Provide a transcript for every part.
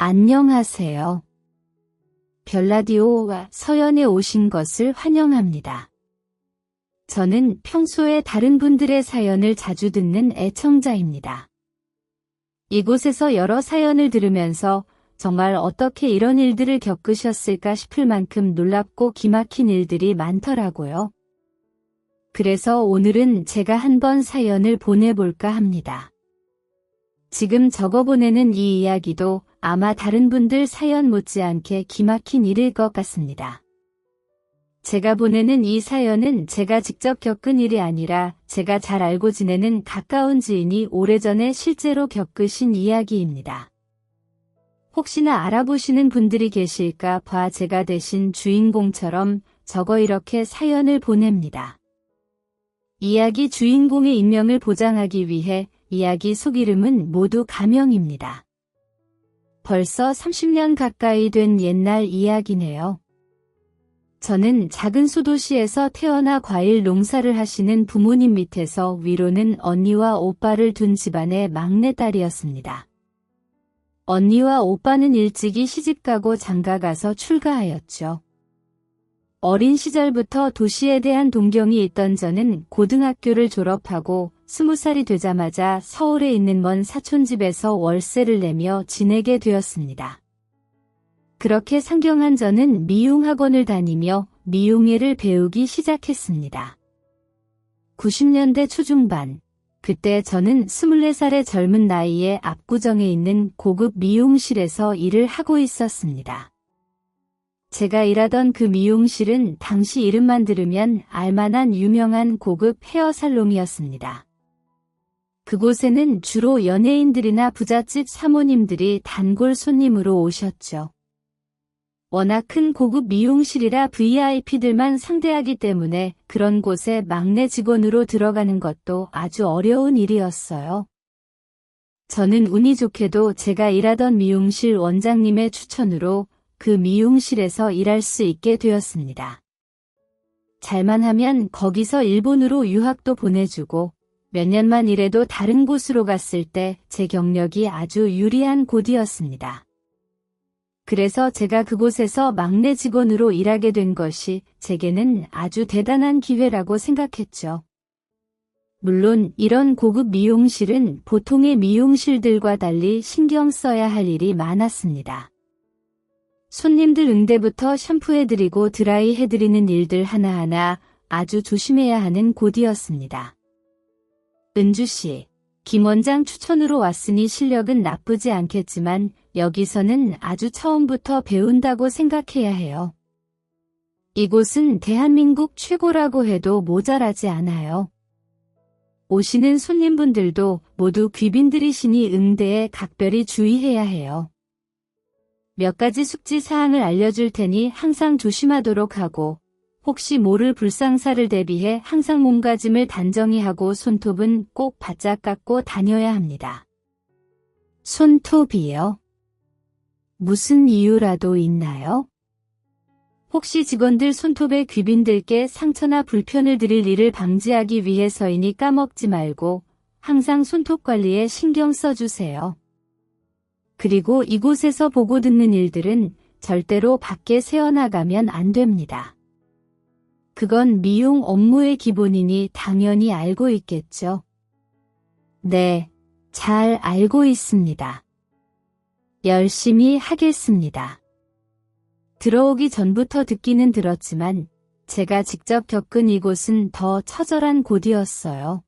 안녕하세요. 별라디오와 서연에 오신 것을 환영합니다. 저는 평소에 다른 분들의 사연을 자주 듣는 애청자입니다. 이곳에서 여러 사연을 들으면서 정말 어떻게 이런 일들을 겪으셨을까 싶을 만큼 놀랍고 기막힌 일들이 많더라고요. 그래서 오늘은 제가 한번 사연을 보내볼까 합니다. 지금 적어보내는 이 이야기도 아마 다른 분들 사연 못지않게 기막힌 일일 것 같습니다. 제가 보내는 이 사연은 제가 직접 겪은 일이 아니라 제가 잘 알고 지내는 가까운 지인이 오래전에 실제로 겪으신 이야기입니다. 혹시나 알아보시는 분들이 계실까 봐 제가 대신 주인공처럼 적어 이렇게 사연을 보냅니다. 이야기 주인공의 인명을 보장하기 위해 이야기 속 이름은 모두 가명입니다. 벌써 30년 가까이 된 옛날 이야기네요. 저는 작은 소도시에서 태어나 과일 농사를 하시는 부모님 밑에서 위로는 언니와 오빠를 둔 집안의 막내딸이었습니다. 언니와 오빠는 일찍이 시집가고 장가가서 출가하였죠. 어린 시절부터 도시에 대한 동경이 있던 저는 고등학교를 졸업하고 20살이 되자마자 서울에 있는 먼 사촌집에서 월세를 내며 지내게 되었습니다. 그렇게 상경한 저는 미용학원을 다니며 미용예를 배우기 시작했습니다. 90년대 초중반, 그때 저는 24살의 젊은 나이에 압구정에 있는 고급 미용실에서 일을 하고 있었습니다. 제가 일하던 그 미용실은 당시 이름만 들으면 알만한 유명한 고급 헤어살롱이었습니다. 그곳에는 주로 연예인들이나 부잣집 사모님들이 단골 손님으로 오셨죠. 워낙 큰 고급 미용실이라 VIP들만 상대하기 때문에 그런 곳에 막내 직원으로 들어가는 것도 아주 어려운 일이었어요. 저는 운이 좋게도 제가 일하던 미용실 원장님의 추천으로 그 미용실에서 일할 수 있게 되었습니다. 잘만 하면 거기서 일본으로 유학도 보내주고 몇 년만 일해도 다른 곳으로 갔을 때 제 경력이 아주 유리한 곳이었습니다. 그래서 제가 그곳에서 막내 직원으로 일하게 된 것이 제게는 아주 대단한 기회라고 생각했죠. 물론 이런 고급 미용실은 보통의 미용실들과 달리 신경 써야 할 일이 많았습니다. 손님들 응대부터 샴푸해드리고 드라이 해드리는 일들 하나하나 아주 조심해야 하는 곳이었습니다. 은주씨, 김 원장 추천으로 왔으니 실력은 나쁘지 않겠지만 여기서는 아주 처음부터 배운다고 생각해야 해요. 이곳은 대한민국 최고라고 해도 모자라지 않아요. 오시는 손님분들도 모두 귀빈들이시니 응대에 각별히 주의해야 해요. 몇 가지 숙지 사항을 알려줄 테니 항상 조심하도록 하고 혹시 모를 불상사를 대비해 항상 몸가짐을 단정히 하고 손톱은 꼭 바짝 깎고 다녀야 합니다. 손톱이요? 무슨 이유라도 있나요? 혹시 직원들 손톱에 귀빈들께 상처나 불편을 드릴 일을 방지하기 위해서이니 까먹지 말고 항상 손톱 관리에 신경 써주세요. 그리고 이곳에서 보고 듣는 일들은 절대로 밖에 새어나가면 안 됩니다. 그건 미용 업무의 기본이니 당연히 알고 있겠죠. 네, 잘 알고 있습니다. 열심히 하겠습니다. 들어오기 전부터 듣기는 들었지만 제가 직접 겪은 이곳은 더 처절한 곳이었어요.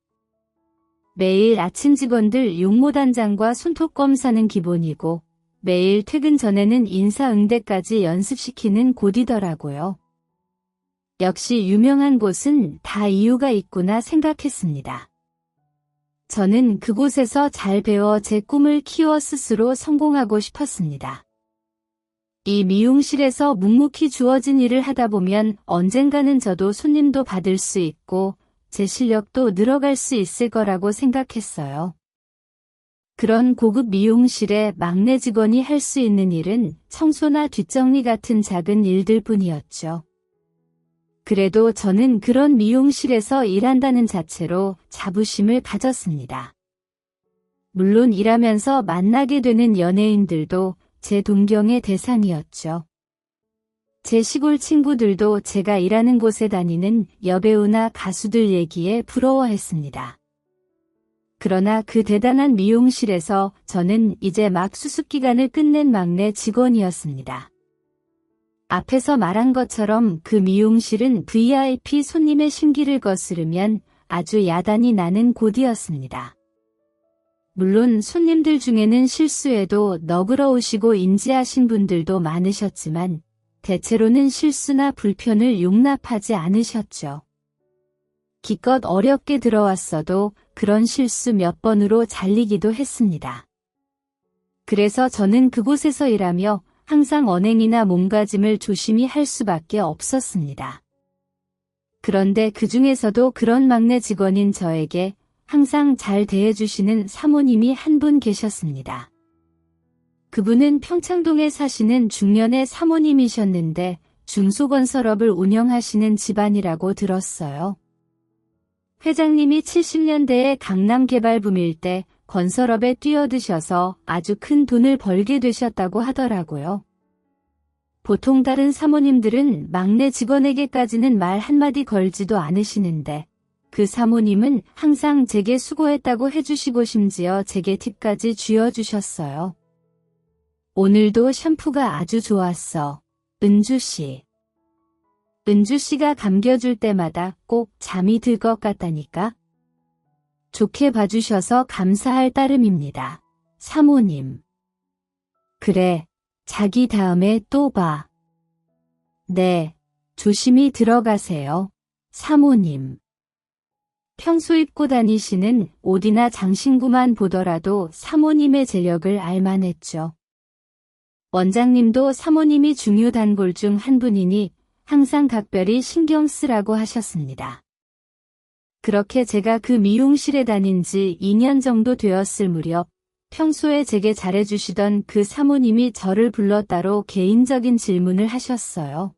매일 아침 직원들 용모단장과 손톱 검사는 기본이고 매일 퇴근 전에는 인사응대까지 연습시키는 곳이더라고요. 역시 유명한 곳은 다 이유가 있구나 생각했습니다. 저는 그곳에서 잘 배워 제 꿈을 키워 스스로 성공하고 싶었습니다. 이 미용실에서 묵묵히 주어진 일을 하다 보면 언젠가는 저도 손님도 받을 수 있고 제 실력도 늘어갈 수 있을 거라고 생각했어요. 그런 고급 미용실의 막내 직원이 할 수 있는 일은 청소나 뒷정리 같은 작은 일들 뿐이었죠. 그래도 저는 그런 미용실에서 일한다는 자체로 자부심을 가졌습니다. 물론 일하면서 만나게 되는 연예인들도 제 동경의 대상이었죠. 제 시골 친구들도 제가 일하는 곳에 다니는 여배우나 가수들 얘기에 부러워했습니다. 그러나 그 대단한 미용실에서 저는 이제 막 수습기간을 끝낸 막내 직원이었습니다. 앞에서 말한 것처럼 그 미용실은 VIP 손님의 심기를 거스르면 아주 야단이 나는 곳이었습니다. 물론 손님들 중에는 실수에도 너그러우시고 인지하신 분들도 많으셨지만 대체로는 실수나 불편을 용납하지 않으셨죠. 기껏 어렵게 들어왔어도 그런 실수 몇 번으로 잘리기도 했습니다. 그래서 저는 그곳에서 일하며 항상 언행이나 몸가짐을 조심히 할 수밖에 없었습니다. 그런데 그 중에서도 그런 막내 직원인 저에게 항상 잘 대해주시는 사모님이 한 분 계셨습니다. 그분은 평창동에 사시는 중년의 사모님이셨는데 중소건설업을 운영하시는 집안이라고 들었어요. 회장님이 70년대에 강남 개발 붐일 때 건설업에 뛰어드셔서 아주 큰 돈을 벌게 되셨다고 하더라고요. 보통 다른 사모님들은 막내 직원에게까지는 말 한마디 걸지도 않으시는데 그 사모님은 항상 제게 수고했다고 해주시고 심지어 제게 팁까지 쥐어주셨어요. 오늘도 샴푸가 아주 좋았어. 은주씨. 은주씨가 감겨줄 때마다 꼭 잠이 들 것 같다니까. 좋게 봐주셔서 감사할 따름입니다. 사모님. 그래, 자기 다음에 또 봐. 네, 조심히 들어가세요. 사모님. 평소 입고 다니시는 옷이나 장신구만 보더라도 사모님의 재력을 알만했죠. 원장님도 사모님이 중요 단골 중 한 분이니 항상 각별히 신경 쓰라고 하셨습니다. 그렇게 제가 그 미용실에 다닌 지 2년 정도 되었을 무렵 평소에 제게 잘해주시던 그 사모님이 저를 불러 따로 개인적인 질문을 하셨어요.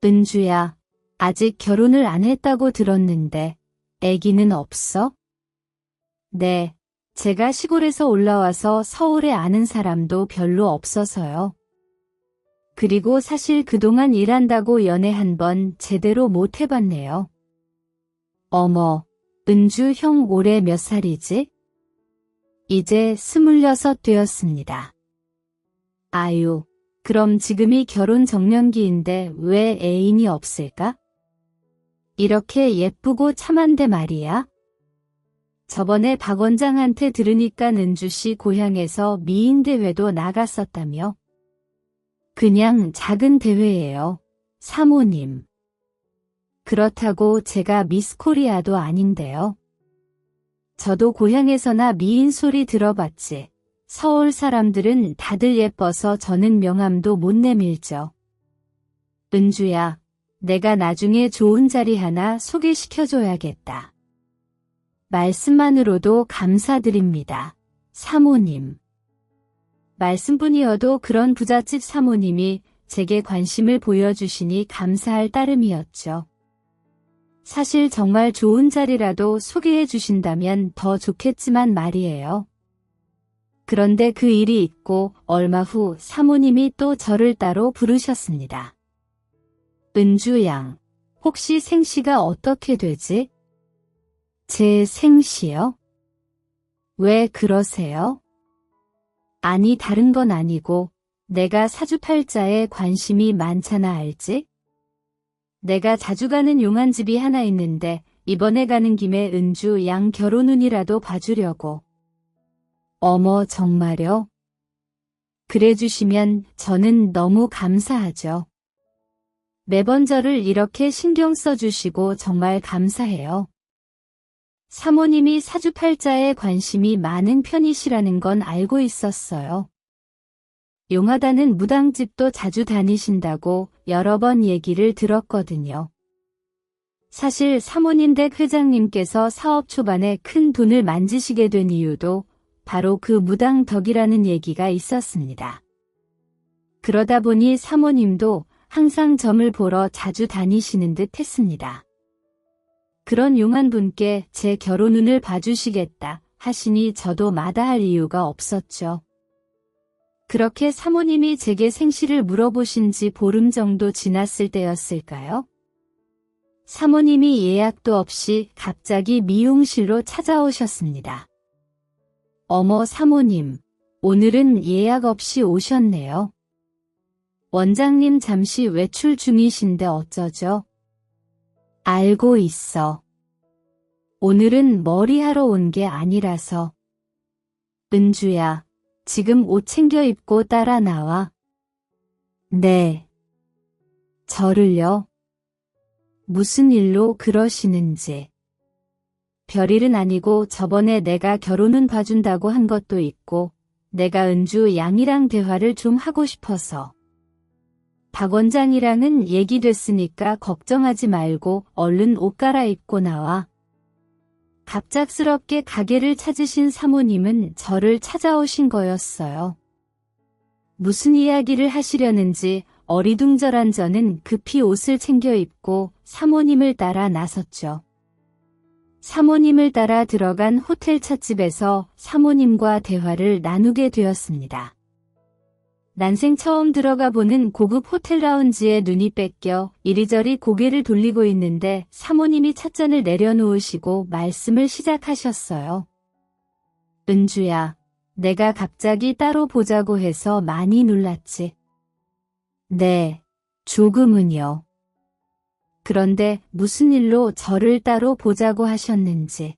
은주야, 아직 결혼을 안 했다고 들었는데 애기는 없어? 네. 제가 시골에서 올라와서 서울에 아는 사람도 별로 없어서요. 그리고 사실 그동안 일한다고 연애 한 번 제대로 못 해봤네요. 어머, 은주 형 올해 몇 살이지? 이제 26 되었습니다. 아유, 그럼 지금이 결혼 정년기인데 왜 애인이 없을까? 이렇게 예쁘고 참한데 말이야. 저번에 박 원장한테 들으니까 은주씨 고향에서 미인 대회도 나갔었다며. 그냥 작은 대회예요. 사모님. 그렇다고 제가 미스 코리아도 아닌데요. 저도 고향에서나 미인 소리 들어봤지. 서울 사람들은 다들 예뻐서 저는 명함도 못 내밀죠. 은주야, 내가 나중에 좋은 자리 하나 소개시켜줘야겠다. 말씀만으로도 감사드립니다. 사모님. 말씀뿐이어도 그런 부잣집 사모님이 제게 관심을 보여주시니 감사할 따름이었죠. 사실 정말 좋은 자리라도 소개해 주신다면 더 좋겠지만 말이에요. 그런데 그 일이 있고 얼마 후 사모님이 또 저를 따로 부르셨습니다. 은주 양, 혹시 생시가 어떻게 되지? 제 생시요? 왜 그러세요? 아니 다른 건 아니고 내가 사주팔자에 관심이 많잖아 알지? 내가 자주 가는 용안집이 하나 있는데 이번에 가는 김에 은주 양 결혼운이라도 봐주려고. 어머 정말요? 그래 주시면 저는 너무 감사하죠. 매번 저를 이렇게 신경 써주시고 정말 감사해요. 사모님이 사주팔자에 관심이 많은 편이시라는 건 알고 있었어요. 용하다는 무당집도 자주 다니신다고 여러 번 얘기를 들었거든요. 사실 사모님 댁 회장님께서 사업 초반에 큰 돈을 만지시게 된 이유도 바로 그 무당 덕이라는 얘기가 있었습니다. 그러다 보니 사모님도 항상 점을 보러 자주 다니시는 듯 했습니다. 그런 용한 분께 제 결혼운을 봐주시겠다 하시니 저도 마다할 이유가 없었죠. 그렇게 사모님이 제게 생시를 물어보신 지 보름 정도 지났을 때였을까요? 사모님이 예약도 없이 갑자기 미용실로 찾아오셨습니다. 어머 사모님, 오늘은 예약 없이 오셨네요. 원장님 잠시 외출 중이신데 어쩌죠? 알고 있어. 오늘은 머리하러 온 게 아니라서. 은주야, 지금 옷 챙겨 입고 따라 나와. 네. 저를요? 무슨 일로 그러시는지. 별일은 아니고 저번에 내가 결혼은 봐준다고 한 것도 있고 내가 은주 양이랑 대화를 좀 하고 싶어서. 박 원장이랑은 얘기됐으니까 걱정하지 말고 얼른 옷 갈아입고 나와. 갑작스럽게 가게를 찾으신 사모님은 저를 찾아오신 거였어요. 무슨 이야기를 하시려는지 어리둥절한 저는 급히 옷을 챙겨 입고 사모님을 따라 나섰죠. 사모님을 따라 들어간 호텔 찻집에서 사모님과 대화를 나누게 되었습니다. 난생 처음 들어가 보는 고급 호텔 라운지에 눈이 뺏겨 이리저리 고개를 돌리고 있는데 사모님이 찻잔을 내려놓으시고 말씀을 시작하셨어요. 은주야, 내가 갑자기 따로 보자고 해서 많이 놀랐지. 네, 조금은요. 그런데 무슨 일로 저를 따로 보자고 하셨는지.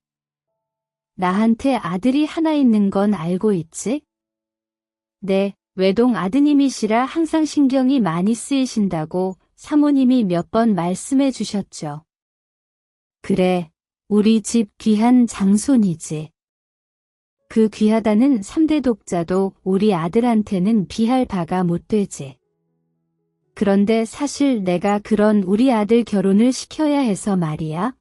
나한테 아들이 하나 있는 건 알고 있지? 네, 외동 아드님이시라 항상 신경이 많이 쓰이신다고 사모님이 몇 번 말씀해 주셨죠. 그래, 우리 집 귀한 장손이지. 그 귀하다는 3대 독자도 우리 아들한테는 비할 바가 못 되지. 그런데 사실 내가 그런 우리 아들 결혼을 시켜야 해서 말이야.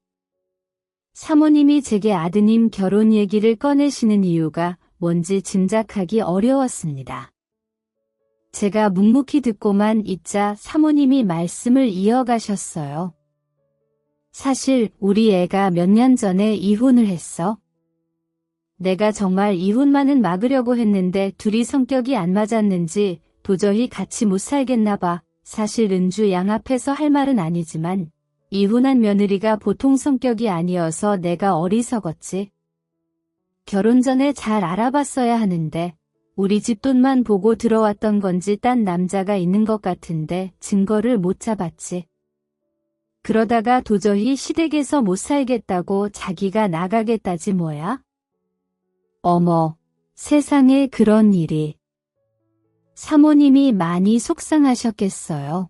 사모님이 제게 아드님 결혼 얘기를 꺼내시는 이유가 뭔지 짐작하기 어려웠습니다. 제가 묵묵히 듣고만 있자 사모님이 말씀을 이어가셨어요. 사실 우리 애가 몇 년 전에 이혼을 했어. 내가 정말 이혼만은 막으려고 했는데 둘이 성격이 안 맞았는지 도저히 같이 못 살겠나 봐. 사실 은주 양 앞에서 할 말은 아니지만 이혼한 며느리가 보통 성격이 아니어서 내가 어리석었지. 결혼 전에 잘 알아봤어야 하는데 우리 집 돈만 보고 들어왔던 건지 딴 남자가 있는 것 같은데 증거를 못 잡았지. 그러다가 도저히 시댁에서 못 살겠다고 자기가 나가겠다지 뭐야? 어머, 세상에 그런 일이. 사모님이 많이 속상하셨겠어요.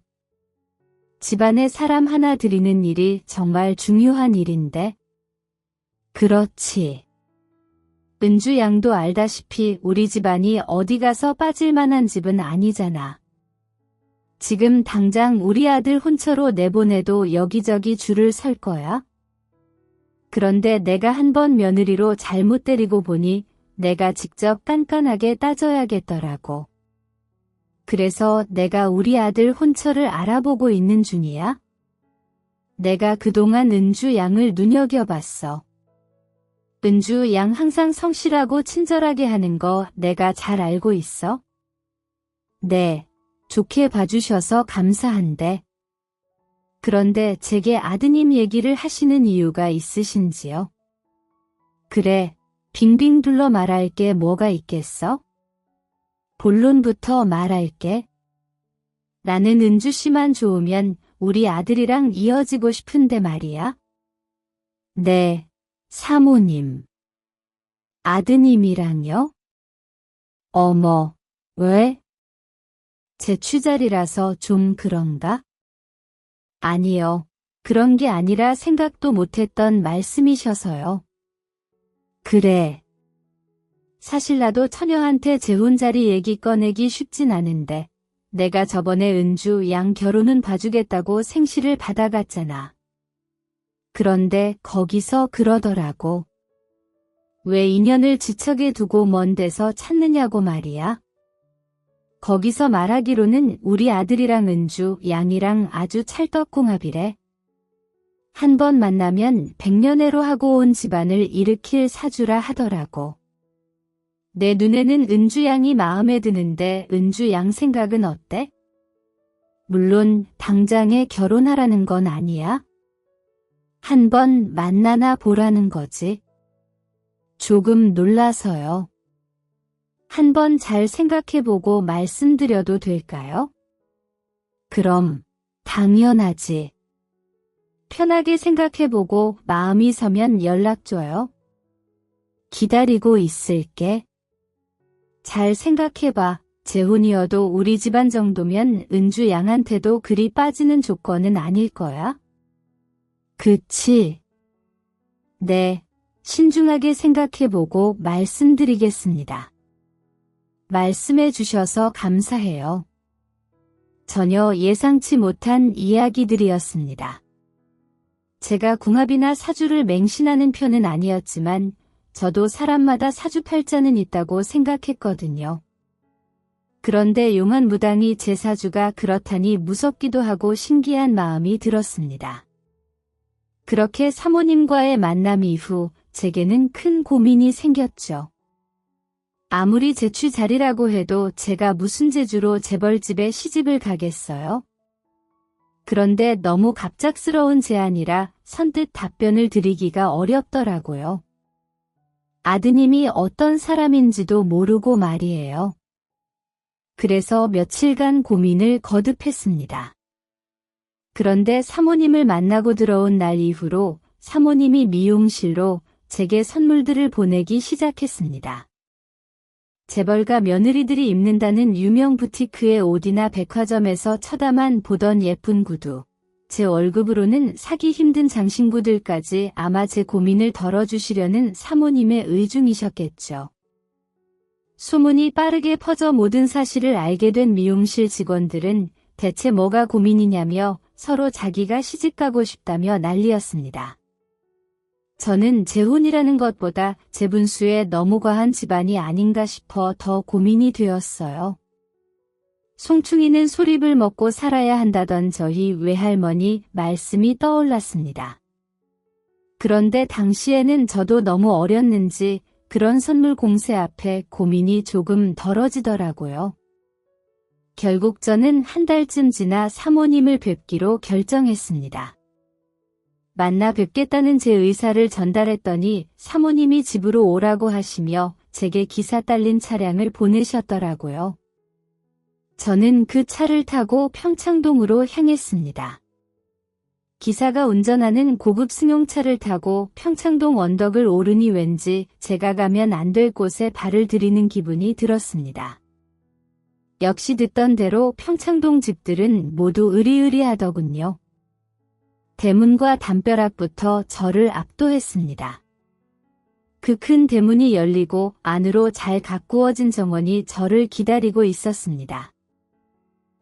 집안에 사람 하나 들이는 일이 정말 중요한 일인데. 그렇지. 은주 양도 알다시피 우리 집안이 어디 가서 빠질 만한 집은 아니잖아. 지금 당장 우리 아들 혼처로 내보내도 여기저기 줄을 설 거야. 그런데 내가 한 번 며느리로 잘못 데리고 보니 내가 직접 깐깐하게 따져야겠더라고. 그래서 내가 우리 아들 혼처를 알아보고 있는 중이야. 내가 그동안 은주 양을 눈여겨봤어. 은주 양 항상 성실하고 친절하게 하는 거 내가 잘 알고 있어? 네, 좋게 봐주셔서 감사한데. 그런데 제게 아드님 얘기를 하시는 이유가 있으신지요? 그래, 빙빙 둘러 말할 게 뭐가 있겠어? 본론부터 말할게. 나는 은주 씨만 좋으면 우리 아들이랑 이어지고 싶은데 말이야. 네, 사모님. 아드님이랑요? 어머, 왜? 제 취자리라서 좀 그런가? 아니요, 그런 게 아니라 생각도 못했던 말씀이셔서요. 그래. 사실 나도 처녀한테 재혼 자리 얘기 꺼내기 쉽진 않은데 내가 저번에 은주 양 결혼은 봐주겠다고 생시를 받아갔잖아. 그런데 거기서 그러더라고. 왜 인연을 지척에 두고 먼 데서 찾느냐고 말이야. 거기서 말하기로는 우리 아들이랑 은주 양이랑 아주 찰떡궁합이래. 한 번 만나면 백년해로 하고 온 집안을 일으킬 사주라 하더라고. 내 눈에는 은주 양이 마음에 드는데 은주 양 생각은 어때? 물론 당장에 결혼하라는 건 아니야. 한번 만나나 보라는 거지. 조금 놀라서요. 한번 잘 생각해보고 말씀드려도 될까요? 그럼 당연하지. 편하게 생각해보고 마음이 서면 연락줘요. 기다리고 있을게. 잘 생각해봐. 재혼이어도 우리 집안 정도면 은주 양한테도 그리 빠지는 조건은 아닐 거야. 그치? 네, 신중하게 생각해보고 말씀드리겠습니다. 말씀해 주셔서 감사해요. 전혀 예상치 못한 이야기들이었습니다. 제가 궁합이나 사주를 맹신하는 편은 아니었지만 저도 사람마다 사주팔자는 있다고 생각했거든요. 그런데 용한 무당이 제 사주가 그렇다니 무섭기도 하고 신기한 마음이 들었습니다. 그렇게 사모님과의 만남 이후 제게는 큰 고민이 생겼죠. 아무리 제취자리라고 해도 제가 무슨 재주로 재벌집에 시집을 가겠어요? 그런데 너무 갑작스러운 제안이라 선뜻 답변을 드리기가 어렵더라고요. 아드님이 어떤 사람인지도 모르고 말이에요. 그래서 며칠간 고민을 거듭했습니다. 그런데 사모님을 만나고 들어온 날 이후로 사모님이 미용실로 제게 선물들을 보내기 시작했습니다. 재벌가 며느리들이 입는다는 유명 부티크의 옷이나 백화점에서 쳐다만 보던 예쁜 구두, 제 월급으로는 사기 힘든 장신구들까지 아마 제 고민을 덜어주시려는 사모님의 의중이셨겠죠. 소문이 빠르게 퍼져 모든 사실을 알게 된 미용실 직원들은 대체 뭐가 고민이냐며 서로 자기가 시집가고 싶다며 난리였습니다. 저는 재혼이라는 것보다 제 분수에 너무 과한 집안이 아닌가 싶어 더 고민이 되었어요. 송충이는 소립을 먹고 살아야 한다던 저희 외할머니 말씀이 떠올랐습니다. 그런데 당시에는 저도 너무 어렸는지 그런 선물 공세 앞에 고민이 조금 덜어지더라고요. 결국 저는 한 달쯤 지나 사모님을 뵙기로 결정했습니다. 만나 뵙겠다는 제 의사를 전달했더니 사모님이 집으로 오라고 하시며 제게 기사 딸린 차량을 보내셨더라고요. 저는 그 차를 타고 평창동으로 향했습니다. 기사가 운전하는 고급 승용차를 타고 평창동 언덕을 오르니 왠지 제가 가면 안 될 곳에 발을 들이는 기분이 들었습니다. 역시 듣던 대로 평창동 집들은 모두 으리으리하더군요. 대문과 담벼락부터 저를 압도했습니다. 그 큰 대문이 열리고 안으로 잘 가꾸어진 정원이 저를 기다리고 있었습니다.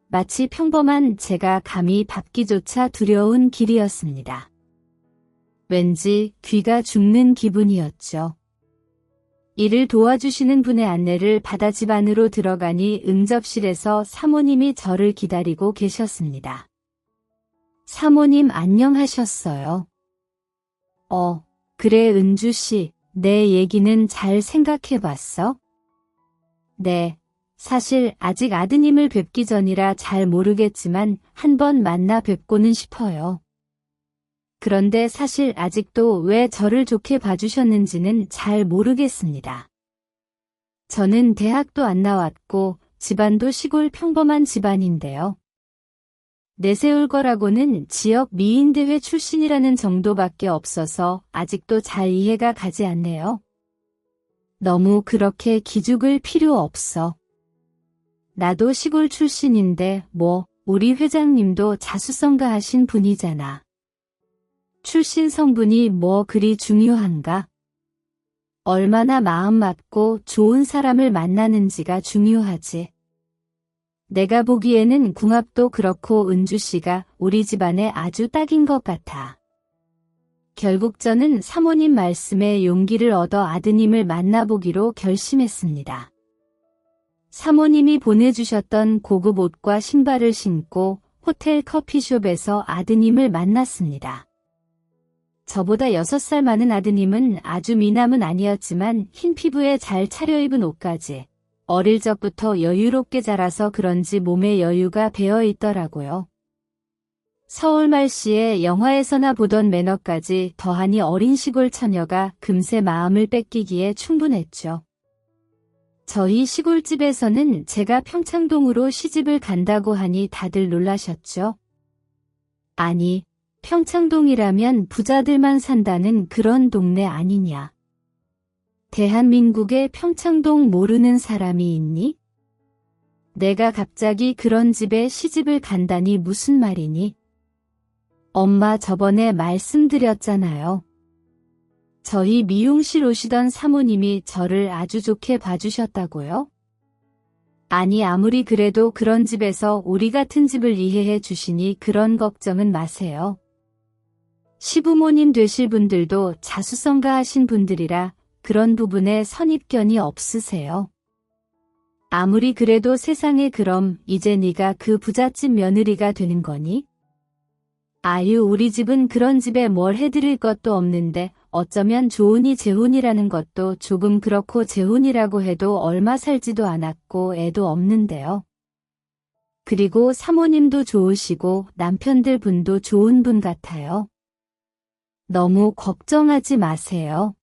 마치 평범한 제가 감히 밟기조차 두려운 길이었습니다. 왠지 귀가 죽는 기분이었죠. 이를 도와주시는 분의 안내를 받아 집 안으로 들어가니 응접실에서 사모님이 저를 기다리고 계셨습니다. 사모님 안녕하셨어요. 그래 은주씨, 내 얘기는 잘 생각해봤어? 네. 사실 아직 아드님을 뵙기 전이라 잘 모르겠지만 한번 만나 뵙고는 싶어요. 그런데 사실 아직도 왜 저를 좋게 봐주셨는지는 잘 모르겠습니다. 저는 대학도 안 나왔고 집안도 시골 평범한 집안인데요. 내세울 거라고는 지역 미인대회 출신이라는 정도밖에 없어서 아직도 잘 이해가 가지 않네요. 너무 그렇게 기죽을 필요 없어. 나도 시골 출신인데 우리 회장님도 자수성가하신 분이잖아. 출신 성분이 그리 중요한가? 얼마나 마음 맞고 좋은 사람을 만나는지가 중요하지. 내가 보기에는 궁합도 그렇고 은주씨가 우리 집안에 아주 딱인 것 같아. 결국 저는 사모님 말씀에 용기를 얻어 아드님을 만나보기로 결심했습니다. 사모님이 보내주셨던 고급 옷과 신발을 신고 호텔 커피숍에서 아드님을 만났습니다. 저보다 6살 많은 아드님은 아주 미남은 아니었지만 흰 피부에 잘 차려입은 옷까지 어릴 적부터 여유롭게 자라서 그런지 몸에 여유가 배어 있더라고요. 서울 말씨의 영화에서나 보던 매너까지 더하니 어린 시골 처녀가 금세 마음을 뺏기기에 충분했죠. 저희 시골집에서는 제가 평창동으로 시집을 간다고 하니 다들 놀라셨죠. 아니, 평창동이라면 부자들만 산다는 그런 동네 아니냐. 대한민국에 평창동 모르는 사람이 있니? 내가 갑자기 그런 집에 시집을 간다니 무슨 말이니? 엄마 저번에 말씀드렸잖아요. 저희 미용실 오시던 사모님이 저를 아주 좋게 봐주셨다고요? 아니 아무리 그래도 그런 집에서 우리 같은 집을 이해해 주시니 그런 걱정은 마세요. 시부모님 되실 분들도 자수성가하신 분들이라 그런 부분에 선입견이 없으세요. 아무리 그래도 세상에 그럼 이제 네가 그 부잣집 며느리가 되는 거니? 아유 우리 집은 그런 집에 뭘 해드릴 것도 없는데 어쩌면 좋으니 재혼이라는 것도 조금 그렇고 재혼이라고 해도 얼마 살지도 않았고 애도 없는데요. 그리고 사모님도 좋으시고 남편들 분도 좋은 분 같아요. 너무 걱정하지 마세요.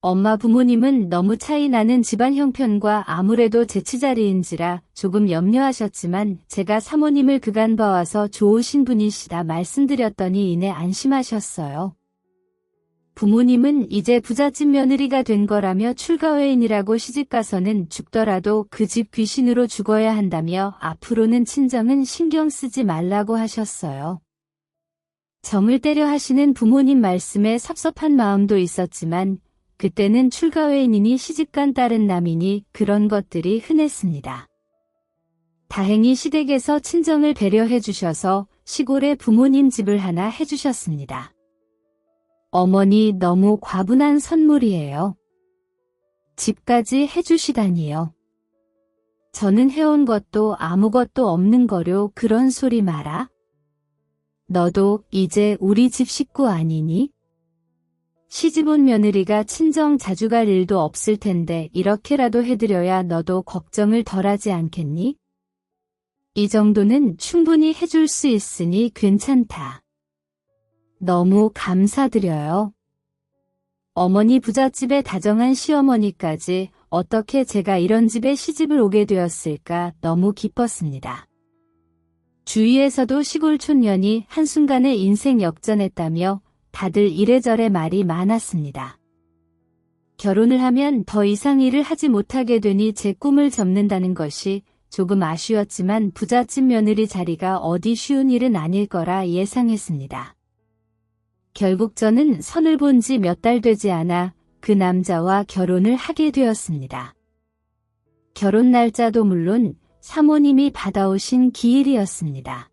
엄마 부모님은 너무 차이 나는 집안 형편과 아무래도 제치자리인지라 조금 염려하셨지만 제가 사모님을 그간 봐와서 좋으신 분이시다 말씀드렸더니 이내 안심하셨어요. 부모님은 이제 부잣집 며느리가 된 거라며 출가회인이라고 시집가서는 죽더라도 그 집 귀신으로 죽어야 한다며 앞으로는 친정은 신경 쓰지 말라고 하셨어요. 정을 때려 하시는 부모님 말씀에 섭섭한 마음도 있었지만 그때는 출가회인이니 시집간 딸은 남이니 그런 것들이 흔했습니다. 다행히 시댁에서 친정을 배려해 주셔서 시골에 부모님 집을 하나 해주셨습니다. 어머니 너무 과분한 선물이에요. 집까지 해주시다니요. 저는 해온 것도 아무것도 없는 거려 그런 소리 마라. 너도 이제 우리 집 식구 아니니? 시집 온 며느리가 친정 자주 갈 일도 없을 텐데 이렇게라도 해드려야 너도 걱정을 덜하지 않겠니? 이 정도는 충분히 해줄 수 있으니 괜찮다. 너무 감사드려요. 어머니 부잣집에 다정한 시어머니까지 어떻게 제가 이런 집에 시집을 오게 되었을까 너무 기뻤습니다. 주위에서도 시골 촌년이 한순간에 인생 역전했다며 다들 이래저래 말이 많았습니다. 결혼을 하면 더 이상 일을 하지 못하게 되니 제 꿈을 접는다는 것이 조금 아쉬웠지만 부잣집 며느리 자리가 어디 쉬운 일은 아닐 거라 예상했습니다. 결국 저는 선을 본 지 몇 달 되지 않아 그 남자와 결혼을 하게 되었습니다. 결혼 날짜도 물론 사모님이 받아오신 기일이었습니다.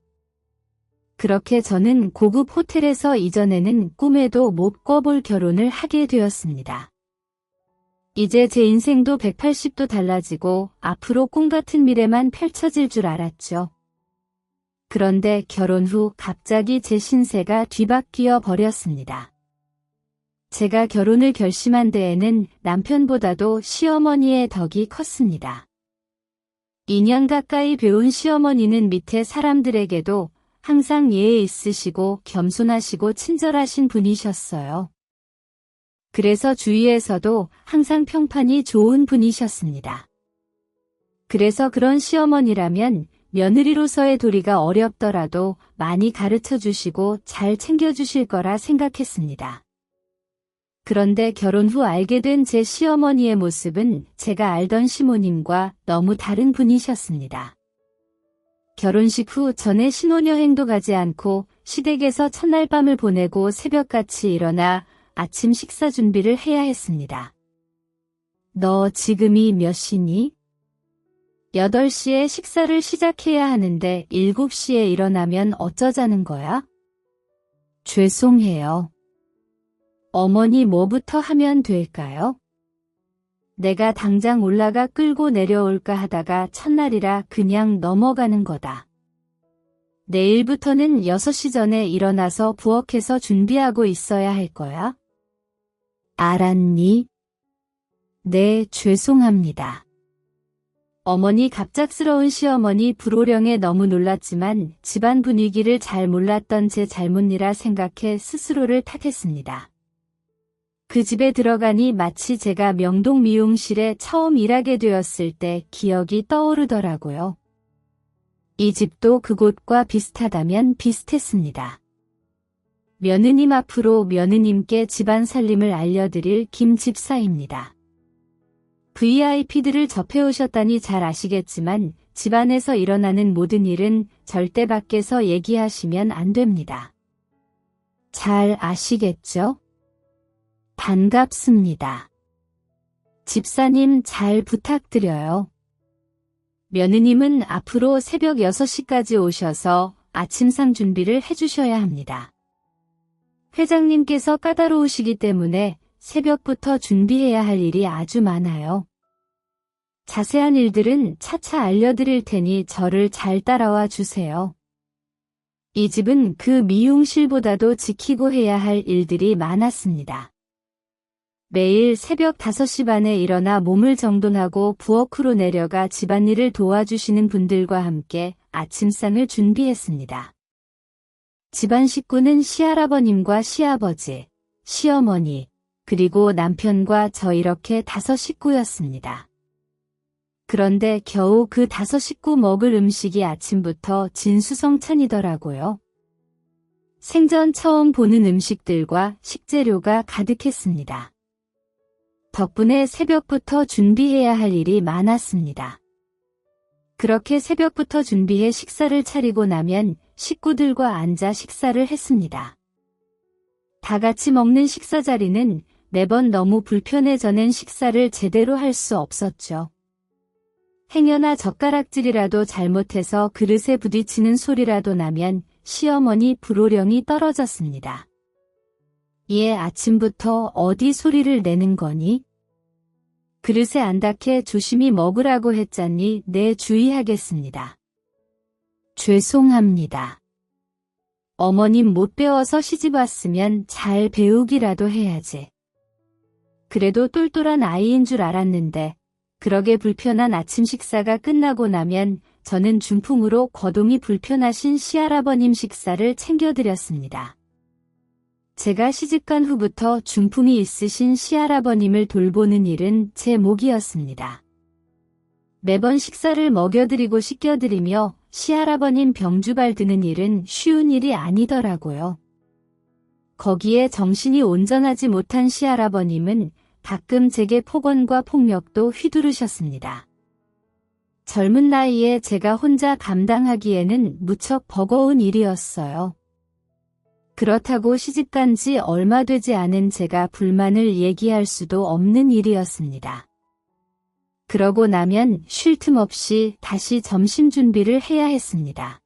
그렇게 저는 고급 호텔에서 이전에는 꿈에도 못 꿔볼 결혼을 하게 되었습니다. 이제 제 인생도 180도 달라지고 앞으로 꿈같은 미래만 펼쳐질 줄 알았죠. 그런데 결혼 후 갑자기 제 신세가 뒤바뀌어 버렸습니다. 제가 결혼을 결심한 데에는 남편보다도 시어머니의 덕이 컸습니다. 2년 가까이 배운 시어머니는 밑에 사람들에게도 항상 예에 있으시고 겸손하시고 친절하신 분이셨어요. 그래서 주위에서도 항상 평판이 좋은 분이셨습니다. 그래서 그런 시어머니라면 며느리로서의 도리가 어렵더라도 많이 가르쳐 주시고 잘 챙겨 주실 거라 생각했습니다. 그런데 결혼 후 알게 된 제 시어머니의 모습은 제가 알던 시모님과 너무 다른 분이셨습니다. 결혼식 후 전에 신혼여행도 가지 않고 시댁에서 첫날 밤을 보내고 새벽같이 일어나 아침 식사 준비를 해야 했습니다. 너 지금이 몇 시니? 8시에 식사를 시작해야 하는데 7시에 일어나면 어쩌자는 거야? 죄송해요. 어머니 뭐부터 하면 될까요? 내가 당장 올라가 끌고 내려올까 하다가 첫날이라 그냥 넘어가는 거다. 내일부터는 6시 전에 일어나서 부엌에서 준비하고 있어야 할 거야. 알았니? 네, 죄송합니다. 어머니 갑작스러운 시어머니 불호령에 너무 놀랐지만 집안 분위기를 잘 몰랐던 제 잘못이라 생각해 스스로를 탓했습니다. 그 집에 들어가니 마치 제가 명동 미용실에 처음 일하게 되었을 때 기억이 떠오르더라고요. 이 집도 그곳과 비슷하다면 비슷했습니다. 며느님 앞으로 며느님께 집안 살림을 알려드릴 김 집사입니다. VIP들을 접해오셨다니 잘 아시겠지만 집안에서 일어나는 모든 일은 절대 밖에서 얘기하시면 안 됩니다. 잘 아시겠죠? 반갑습니다. 집사님 잘 부탁드려요. 며느님은 앞으로 새벽 6시까지 오셔서 아침상 준비를 해주셔야 합니다. 회장님께서 까다로우시기 때문에 새벽부터 준비해야 할 일이 아주 많아요. 자세한 일들은 차차 알려드릴 테니 저를 잘 따라와 주세요. 이 집은 그 미용실보다도 지키고 해야 할 일들이 많았습니다. 매일 새벽 5시 반에 일어나 몸을 정돈하고 부엌으로 내려가 집안일을 도와주시는 분들과 함께 아침상을 준비했습니다. 집안 식구는 시할아버님과 시아버지, 시어머니, 그리고 남편과 저 이렇게 5 식구였습니다. 그런데 겨우 그 5 식구 먹을 음식이 아침부터 진수성찬이더라고요. 생전 처음 보는 음식들과 식재료가 가득했습니다. 덕분에 새벽부터 준비해야 할 일이 많았습니다. 그렇게 새벽부터 준비해 식사를 차리고 나면 식구들과 앉아 식사를 했습니다. 다 같이 먹는 식사 자리는 매번 너무 불편해져는 식사를 제대로 할 수 없었죠. 행여나 젓가락질이라도 잘못해서 그릇에 부딪히는 소리라도 나면 시어머니 불호령이 떨어졌습니다. 얘 아침부터 어디 소리를 내는 거니? 그릇에 안 닿게 조심히 먹으라고 했잖니. 네, 주의하겠습니다. 죄송합니다. 어머님 못 배워서 시집 왔으면 잘 배우기라도 해야지. 그래도 똘똘한 아이인 줄 알았는데 그러게 불편한 아침 식사가 끝나고 나면 저는 중풍으로 거동이 불편하신 시할아버님 식사를 챙겨드렸습니다. 제가 시집간 후부터 중풍이 있으신 시할아버님을 돌보는 일은 제 몫이었습니다. 매번 식사를 먹여드리고 씻겨드리며 시할아버님 병주발 드는 일은 쉬운 일이 아니더라고요. 거기에 정신이 온전하지 못한 시할아버님은 가끔 제게 폭언과 폭력도 휘두르셨습니다. 젊은 나이에 제가 혼자 감당하기에는 무척 버거운 일이었어요. 그렇다고 시집간 지 얼마 되지 않은 제가 불만을 얘기할 수도 없는 일이었습니다. 그러고 나면 쉴 틈 없이 다시 점심 준비를 해야 했습니다.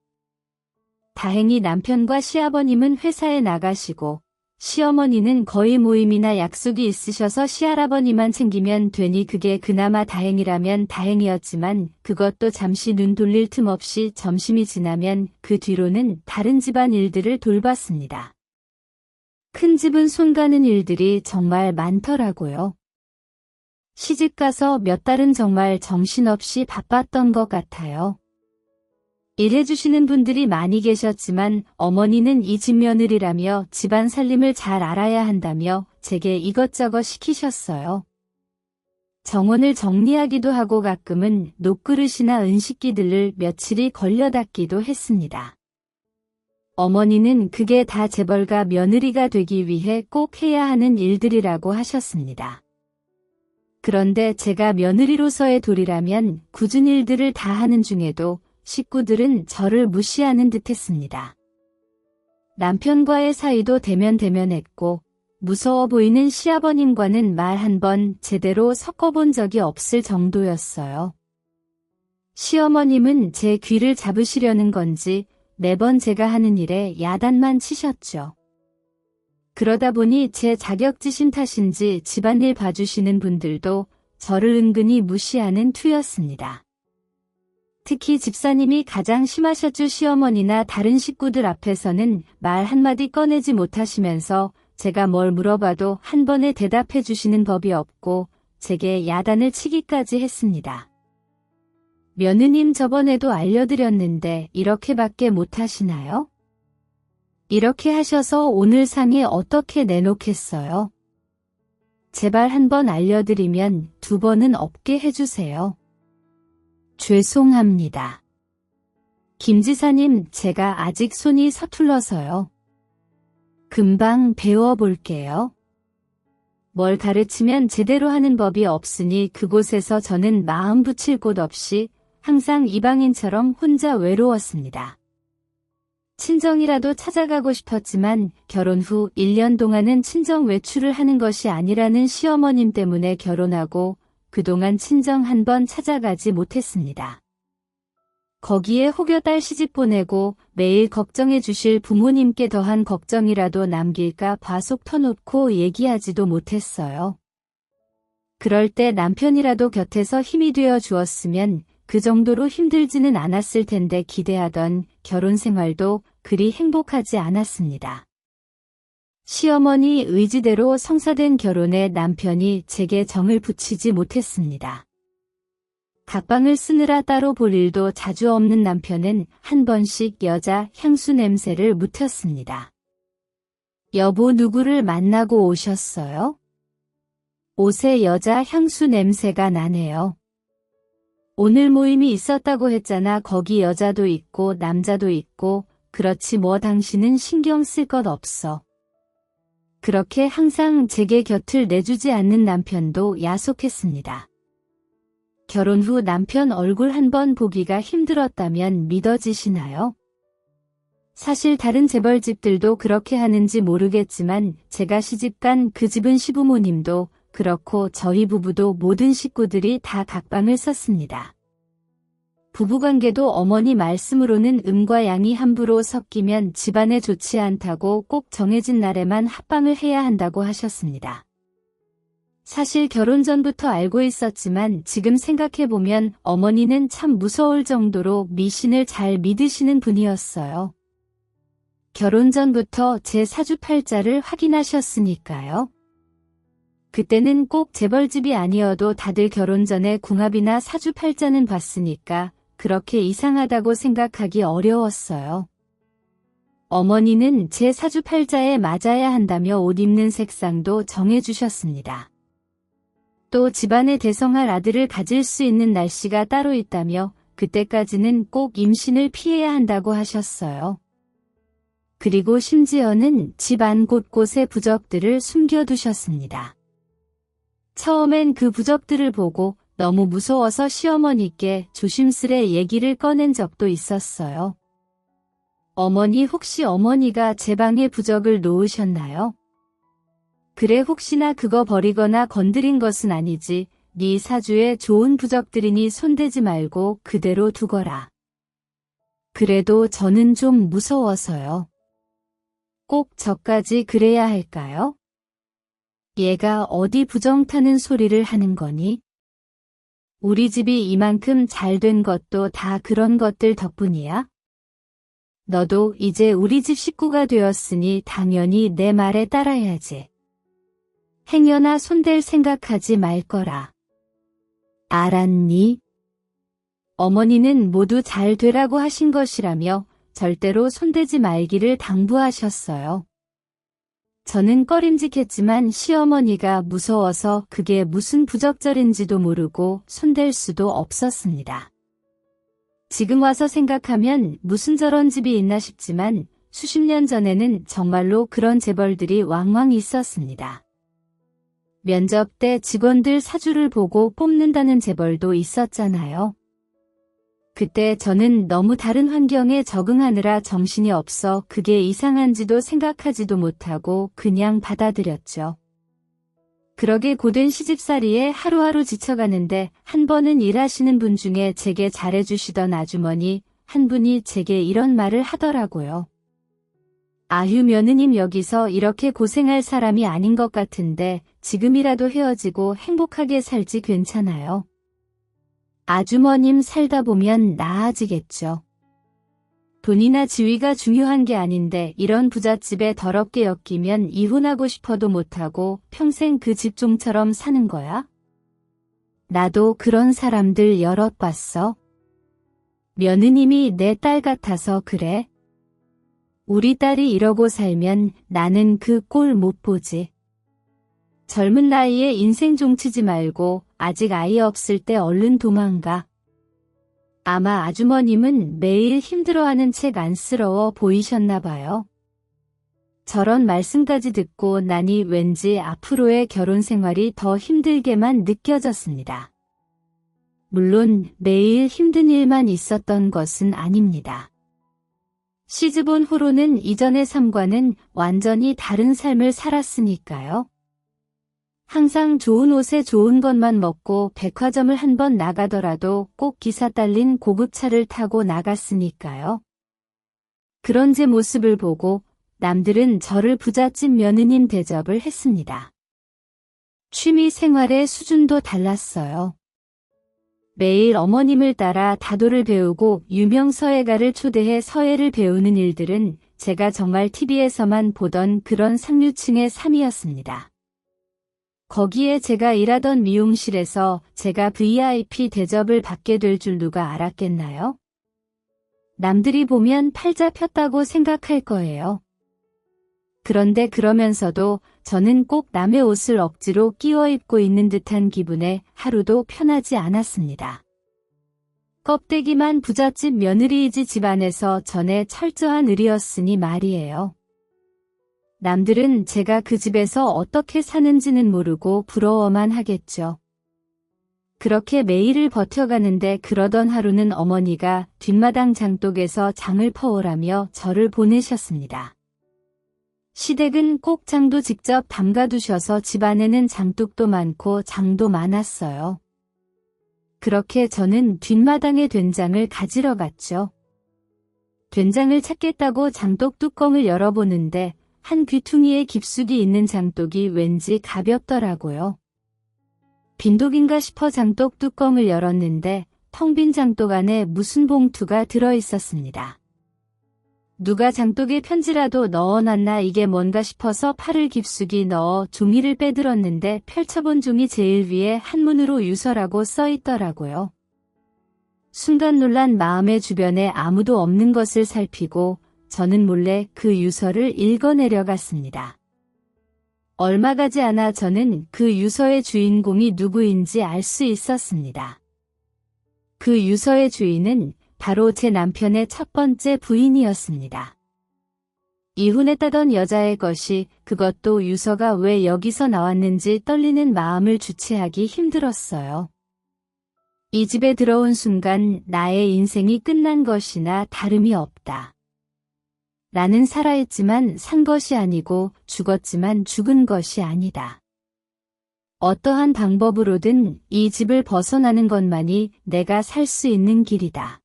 다행히 남편과 시아버님은 회사에 나가시고 시어머니는 거의 모임이나 약속이 있으셔서 시할아버님만 챙기면 되니 그게 그나마 다행이라면 다행이었지만 그것도 잠시 눈 돌릴 틈 없이 점심이 지나면 그 뒤로는 다른 집안 일들을 돌봤습니다. 큰 집은 손 가는 일들이 정말 많더라고요. 시집가서 몇 달은 정말 정신없이 바빴던 것 같아요. 일해주시는 분들이 많이 계셨지만 어머니는 이 집 며느리라며 집안 살림을 잘 알아야 한다며 제게 이것저것 시키셨어요. 정원을 정리하기도 하고 가끔은 녹그릇이나 은식기들을 며칠이 걸려 닦기도 했습니다. 어머니는 그게 다 재벌가 며느리가 되기 위해 꼭 해야 하는 일들이라고 하셨습니다. 그런데 제가 며느리로서의 도리라면 굳은 일들을 다 하는 중에도 식구들은 저를 무시하는 듯했습니다. 남편과의 사이도 대면대면했고 무서워 보이는 시아버님과는 말 한 번 제대로 섞어본 적이 없을 정도였어요. 시어머님은 제 귀를 잡으시려는 건지 매번 제가 하는 일에 야단만 치셨죠. 그러다 보니 제 자격지심 탓인지 집안일 봐주시는 분들도 저를 은근히 무시하는 투였습니다. 특히 집사님이 가장 심하셨죠. 시어머니나 다른 식구들 앞에서는 말 한마디 꺼내지 못하시면서 제가 뭘 물어봐도 한 번에 대답해 주시는 법이 없고 제게 야단을 치기까지 했습니다. 며느님 저번에도 알려드렸는데 이렇게밖에 못하시나요? 이렇게 하셔서 오늘 상에 어떻게 내놓겠어요? 제발 한 번 알려드리면 두 번은 없게 해주세요. 죄송합니다. 김 지사님, 제가 아직 손이 서툴러서요. 금방 배워볼게요. 뭘 가르치면 제대로 하는 법이 없으니 그곳에서 저는 마음 붙일 곳 없이 항상 이방인처럼 혼자 외로웠습니다. 친정이라도 찾아가고 싶었지만 결혼 후 1년 동안은 친정 외출을 하는 것이 아니라는 시어머님 때문에 결혼하고 그동안 친정 한 번 찾아가지 못했습니다. 거기에 혹여 딸 시집 보내고 매일 걱정해 주실 부모님께 더한 걱정이라도 남길까 봐 속 터놓고 얘기하지도 못했어요. 그럴 때 남편이라도 곁에서 힘이 되어 주었으면 그 정도로 힘들지는 않았을 텐데 기대하던 결혼 생활도 그리 행복하지 않았습니다. 시어머니 의지대로 성사된 결혼에 남편이 제게 정을 붙이지 못했습니다. 각방을 쓰느라 따로 볼 일도 자주 없는 남편은 한 번씩 여자 향수 냄새를 맡았습니다. 여보, 누구를 만나고 오셨어요? 옷에 여자 향수 냄새가 나네요. 오늘 모임이 있었다고 했잖아. 거기 여자도 있고 남자도 있고. 그렇지 뭐, 당신은 신경 쓸 것 없어. 그렇게 항상 제게 곁을 내주지 않는 남편도 야속했습니다. 결혼 후 남편 얼굴 한 번 보기가 힘들었다면 믿어지시나요? 사실 다른 재벌집들도 그렇게 하는지 모르겠지만 제가 시집간 그 집은 시부모님도 그렇고 저희 부부도 모든 식구들이 다 각방을 썼습니다. 부부관계도 어머니 말씀으로는 음과 양이 함부로 섞이면 집안에 좋지 않다고 꼭 정해진 날에만 합방을 해야 한다고 하셨습니다. 사실 결혼 전부터 알고 있었지만 지금 생각해보면 어머니는 참 무서울 정도로 미신을 잘 믿으시는 분이었어요. 결혼 전부터 제 사주팔자를 확인하셨으니까요. 그때는 꼭 재벌집이 아니어도 다들 결혼 전에 궁합이나 사주팔자는 봤으니까 그렇게 이상하다고 생각하기 어려웠어요. 어머니는 제 사주팔자에 맞아야 한다며 옷 입는 색상도 정해주셨습니다. 또 집안에 대성할 아들을 가질 수 있는 날씨가 따로 있다며 그때까지는 꼭 임신을 피해야 한다고 하셨어요. 그리고 심지어는 집안 곳곳에 부적들을 숨겨두셨습니다. 처음엔 그 부적들을 보고 너무 무서워서 시어머니께 조심스레 얘기를 꺼낸 적도 있었어요. 어머니, 혹시 어머니가 제 방에 부적을 놓으셨나요? 그래, 혹시나 그거 버리거나 건드린 것은 아니지. 네 사주에 좋은 부적들이니 손대지 말고 그대로 두거라. 그래도 저는 좀 무서워서요. 꼭 저까지 그래야 할까요? 얘가 어디 부정 타는 소리를 하는 거니? 우리 집이 이만큼 잘 된 것도 다 그런 것들 덕분이야? 너도 이제 우리 집 식구가 되었으니 당연히 내 말에 따라야지. 행여나 손댈 생각하지 말 거라. 알았니? 어머니는 모두 잘 되라고 하신 것이라며 절대로 손대지 말기를 당부하셨어요. 저는 꺼림직했지만 시어머니가 무서워서 그게 무슨 부적절인지도 모르고 손댈 수도 없었습니다. 지금 와서 생각하면 무슨 저런 집이 있나 싶지만 수십 년 전에는 정말로 그런 재벌들이 왕왕 있었습니다. 면접 때 직원들 사주를 보고 뽑는다는 재벌도 있었잖아요. 그때 저는 너무 다른 환경에 적응하느라 정신이 없어 그게 이상한지도 생각하지도 못하고 그냥 받아들였죠. 그러게 고된 시집살이에 하루하루 지쳐가는데 한 번은 일하시는 분 중에 제게 잘해주시던 아주머니 한 분이 제게 이런 말을 하더라고요. 아휴, 며느님 여기서 이렇게 고생할 사람이 아닌 것 같은데 지금이라도 헤어지고 행복하게 살지 괜찮아요. 아주머님 살다 보면 나아지겠죠. 돈이나 지위가 중요한 게 아닌데 이런 부잣집에 더럽게 엮이면 이혼하고 싶어도 못하고 평생 그 집종처럼 사는 거야? 나도 그런 사람들 여럿 봤어. 며느님이 내 딸 같아서 그래. 우리 딸이 이러고 살면 나는 그 꼴 못 보지. 젊은 나이에 인생 종치지 말고 아직 아이 없을 때 얼른 도망가. 아마 아주머님은 매일 힘들어하는 책 안쓰러워 보이셨나 봐요. 저런 말씀까지 듣고 나니 왠지 앞으로의 결혼 생활이 더 힘들게만 느껴졌습니다. 물론 매일 힘든 일만 있었던 것은 아닙니다. 시집온 후로는 이전의 삶과는 완전히 다른 삶을 살았으니까요. 항상 좋은 옷에 좋은 것만 먹고 백화점을 한 번 나가더라도 꼭 기사 딸린 고급차를 타고 나갔으니까요. 그런 제 모습을 보고 남들은 저를 부잣집 며느님 대접을 했습니다. 취미 생활의 수준도 달랐어요. 매일 어머님을 따라 다도를 배우고 유명 서예가를 초대해 서예를 배우는 일들은 제가 정말 TV에서만 보던 그런 상류층의 삶이었습니다. 거기에 제가 일하던 미용실에서 제가 VIP 대접을 받게 될 줄 누가 알았겠나요? 남들이 보면 팔자 폈다고 생각할 거예요. 그런데 그러면서도 저는 꼭 남의 옷을 억지로 끼워 입고 있는 듯한 기분에 하루도 편하지 않았습니다. 껍데기만 부잣집 며느리이지 집안에서 전에 철저한 을이었으니 말이에요. 남들은 제가 그 집에서 어떻게 사는지는 모르고 부러워만 하겠죠. 그렇게 매일을 버텨가는데 그러던 하루는 어머니가 뒷마당 장독에서 장을 퍼오라며 저를 보내셨습니다. 시댁은 꼭 장도 직접 담가두셔서 집안에는 장독도 많고 장도 많았어요. 그렇게 저는 뒷마당에 된장을 가지러 갔죠. 된장을 찾겠다고 장독 뚜껑을 열어보는데 한 귀퉁이에 깊숙이 있는 장독이 왠지 가볍더라고요. 빈독인가 싶어 장독 뚜껑을 열었는데 텅 빈 장독 안에 무슨 봉투가 들어있었습니다. 누가 장독에 편지라도 넣어놨나 이게 뭔가 싶어서 팔을 깊숙이 넣어 종이를 빼들었는데 펼쳐본 종이 제일 위에 한문으로 유서라고 써있더라고요. 순간 놀란 마음에 주변에 아무도 없는 것을 살피고 저는 몰래 그 유서를 읽어내려갔습니다. 얼마 가지 않아 저는 그 유서의 주인공이 누구인지 알 수 있었습니다. 그 유서의 주인은 바로 제 남편의 첫 번째 부인이었습니다. 이혼했다던 여자의 것이 그것도 유서가 왜 여기서 나왔는지 떨리는 마음을 주체하기 힘들었어요. 이 집에 들어온 순간 나의 인생이 끝난 것이나 다름이 없다. 나는 살아있지만 산 것이 아니고 죽었지만 죽은 것이 아니다. 어떠한 방법으로든 이 집을 벗어나는 것만이 내가 살 수 있는 길이다.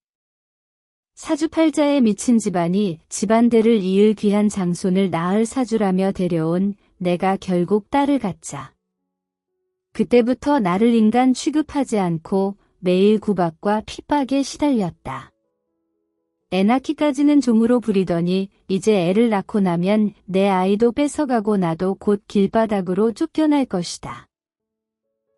사주팔자에 미친 집안이 집안대를 이을 귀한 장손을 낳을 사주라며 데려온 내가 결국 딸을 갖자. 그때부터 나를 인간 취급하지 않고 매일 구박과 핍박에 시달렸다. 애 낳기까지는 종으로 부리더니 이제 애를 낳고 나면 내 아이도 뺏어가고 나도 곧 길바닥으로 쫓겨날 것이다.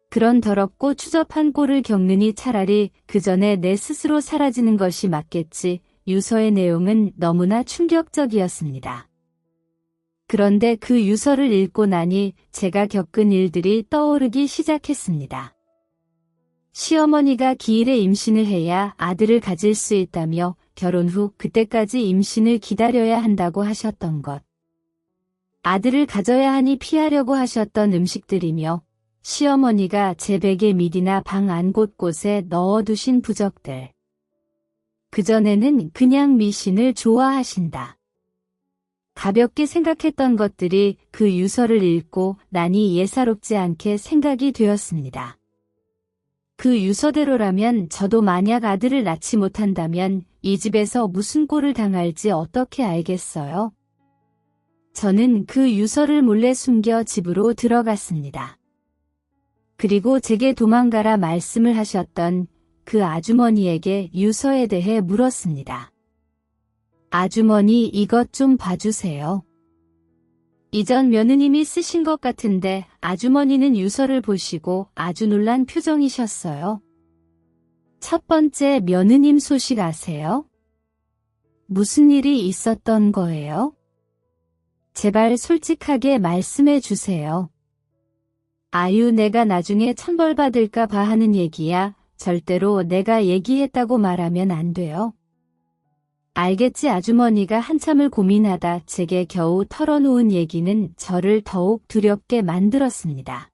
그런 더럽고 추접한 꼴을 겪느니 차라리 그 전에 내 스스로 사라지는 것이 맞겠지. 유서의 내용은 너무나 충격적이었습니다. 그런데 그 유서를 읽고 나니 제가 겪은 일들이 떠오르기 시작했습니다. 시어머니가 기일에 임신을 해야 아들을 가질 수 있다며 결혼 후 그때까지 임신을 기다려야 한다고 하셨던 것. 아들을 가져야 하니 피하려고 하셨던 음식들이며 시어머니가 제 베개 밑이나 방 안 곳곳에 넣어두신 부적들. 그전에는 그냥 미신을 좋아하신다. 가볍게 생각했던 것들이 그 유서를 읽고 나니 예사롭지 않게 생각이 되었습니다. 그 유서대로라면 저도 만약 아들을 낳지 못한다면 이 집에서 무슨 꼴을 당할지 어떻게 알겠어요? 저는 그 유서를 몰래 숨겨 집으로 들어갔습니다. 그리고 제게 도망가라 말씀을 하셨던 그 아주머니에게 유서에 대해 물었습니다. 아주머니, 이것 좀 봐주세요. 이전 며느님이 쓰신 것 같은데 아주머니는 유서를 보시고 아주 놀란 표정이셨어요. 첫 번째 며느님 소식 아세요? 무슨 일이 있었던 거예요? 제발 솔직하게 말씀해 주세요. 아유, 내가 나중에 천벌 받을까 봐 하는 얘기야. 절대로 내가 얘기했다고 말하면 안 돼요. 알겠지. 아주머니가 한참을 고민하다 제게 겨우 털어놓은 얘기는 저를 더욱 두렵게 만들었습니다.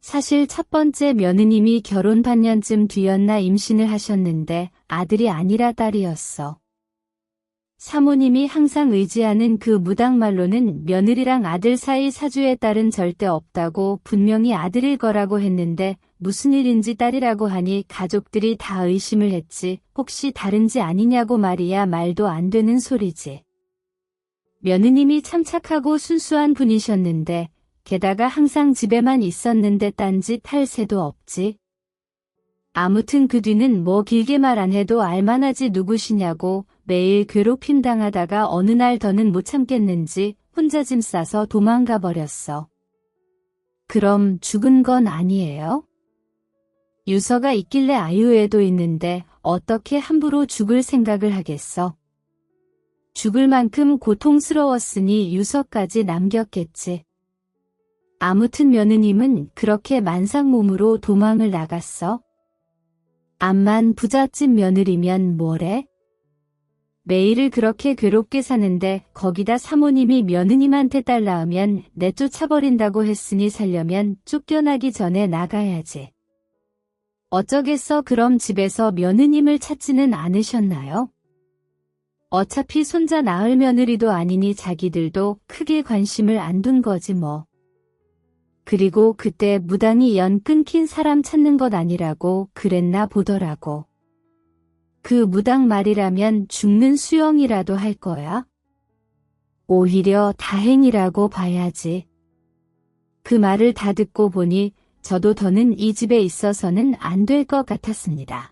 사실 첫 번째 며느님이 결혼 반년쯤 뒤였나 임신을 하셨는데 아들이 아니라 딸이었어. 사모님이 항상 의지하는 그 무당말로는 며느리랑 아들 사이 사주의 딸은 절대 없다고 분명히 아들일 거라고 했는데 무슨 일인지 딸이라고 하니 가족들이 다 의심을 했지. 혹시 다른지 아니냐고 말이야. 말도 안 되는 소리지. 며느님이 참 착하고 순수한 분이셨는데 게다가 항상 집에만 있었는데 딴짓 할 새도 없지. 아무튼 그 뒤는 뭐 길게 말 안 해도 알만하지. 누구시냐고 매일 괴롭힘 당하다가 어느 날 더는 못 참겠는지 혼자 짐 싸서 도망가 버렸어. 그럼 죽은 건 아니에요? 유서가 있길래 아유에도 있는데 어떻게 함부로 죽을 생각을 하겠어? 죽을 만큼 고통스러웠으니 유서까지 남겼겠지. 아무튼 며느님은 그렇게 만삭몸으로 도망을 나갔어. 암만 부잣집 며느리면 뭐래? 매일을 그렇게 괴롭게 사는데 거기다 사모님이 며느님한테 딸 낳으면 내쫓아버린다고 했으니 살려면 쫓겨나기 전에 나가야지. 어쩌겠어. 그럼 집에서 며느님을 찾지는 않으셨나요? 어차피 손자 낳을 며느리도 아니니 자기들도 크게 관심을 안 둔 거지 뭐. 그리고 그때 무당이 연 끊긴 사람 찾는 것 아니라고 그랬나 보더라고. 그 무당 말이라면 죽는 수영이라도 할 거야? 오히려 다행이라고 봐야지. 그 말을 다 듣고 보니 저도 더는 이 집에 있어서는 안 될 것 같았습니다.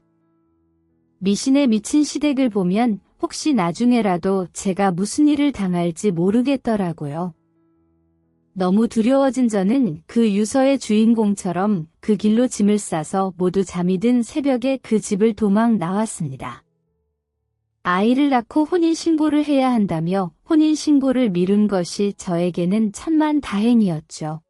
미신에 미친 시댁을 보면 혹시 나중에라도 제가 무슨 일을 당할지 모르겠더라고요. 너무 두려워진 저는 그 유서의 주인공처럼 그 길로 짐을 싸서 모두 잠이 든 새벽에 그 집을 도망 나왔습니다. 아이를 낳고 혼인신고를 해야 한다며 혼인신고를 미룬 것이 저에게는 천만다행이었죠.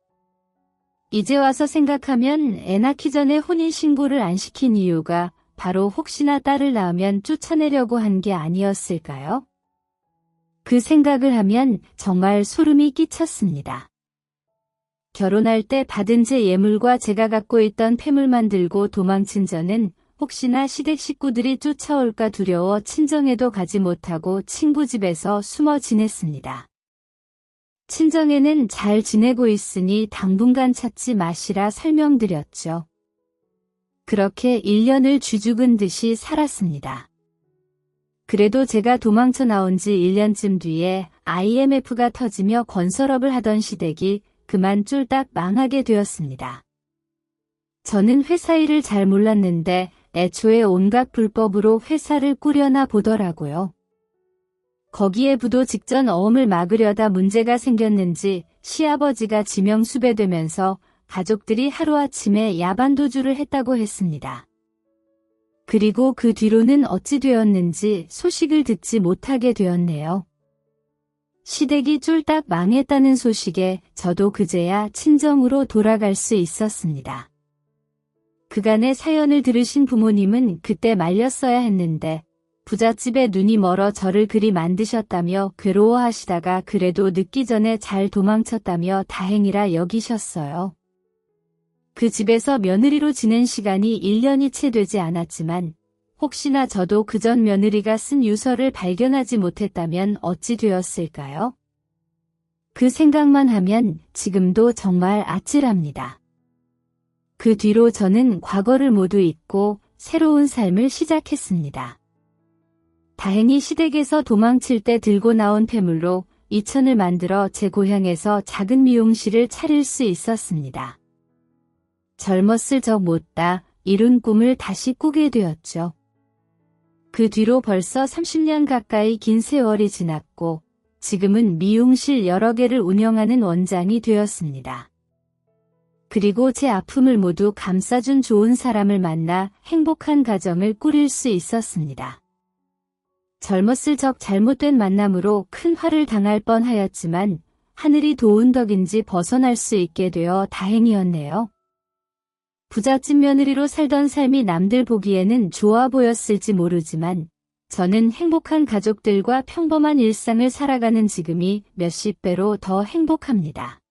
이제 와서 생각하면 애 낳기 전에 혼인신고를 안 시킨 이유가 바로 혹시나 딸을 낳으면 쫓아내려고 한 게 아니었을까요? 그 생각을 하면 정말 소름이 끼쳤습니다. 결혼할 때 받은 제 예물과 제가 갖고 있던 폐물만 들고 도망친 저는 혹시나 시댁 식구들이 쫓아올까 두려워 친정에도 가지 못하고 친구 집에서 숨어 지냈습니다. 친정에는 잘 지내고 있으니 당분간 찾지 마시라 설명드렸죠. 그렇게 1년을 쥐죽은 듯이 살았습니다. 그래도 제가 도망쳐 나온 지 1년쯤 뒤에 IMF가 터지며 건설업을 하던 시댁이 그만 쫄딱 망하게 되었습니다. 저는 회사 일을 잘 몰랐는데 애초에 온갖 불법으로 회사를 꾸려나 보더라고요. 거기에 부도 직전 어음을 막으려다 문제가 생겼는지 시아버지가 지명수배되면서 가족들이 하루아침에 야반도주를 했다고 했습니다. 그리고 그 뒤로는 어찌 되었는지 소식을 듣지 못하게 되었네요. 시댁이 쫄딱 망했다는 소식에 저도 그제야 친정으로 돌아갈 수 있었습니다. 그간의 사연을 들으신 부모님은 그때 말렸어야 했는데 부잣집에 눈이 멀어 저를 그리 만드셨다며 괴로워하시다가 그래도 늦기 전에 잘 도망쳤다며 다행이라 여기셨어요. 그 집에서 며느리로 지낸 시간이 1년이 채 되지 않았지만 혹시나 저도 그전 며느리가 쓴 유서를 발견하지 못했다면 어찌 되었을까요? 그 생각만 하면 지금도 정말 아찔합니다. 그 뒤로 저는 과거를 모두 잊고 새로운 삶을 시작했습니다. 다행히 시댁에서 도망칠 때 들고 나온 폐물로 이천을 만들어 제 고향에서 작은 미용실을 차릴 수 있었습니다. 젊었을 적 못다 이룬 꿈을 다시 꾸게 되었죠. 그 뒤로 벌써 30년 가까이 긴 세월이 지났고 지금은 미용실 여러 개를 운영하는 원장이 되었습니다. 그리고 제 아픔을 모두 감싸준 좋은 사람을 만나 행복한 가정을 꾸릴 수 있었습니다. 젊었을 적 잘못된 만남으로 큰 화를 당할 뻔하였지만 하늘이 도운 덕인지 벗어날 수 있게 되어 다행이었네요. 부잣집 며느리로 살던 삶이 남들 보기에는 좋아 보였을지 모르지만 저는 행복한 가족들과 평범한 일상을 살아가는 지금이 몇십 배로 더 행복합니다.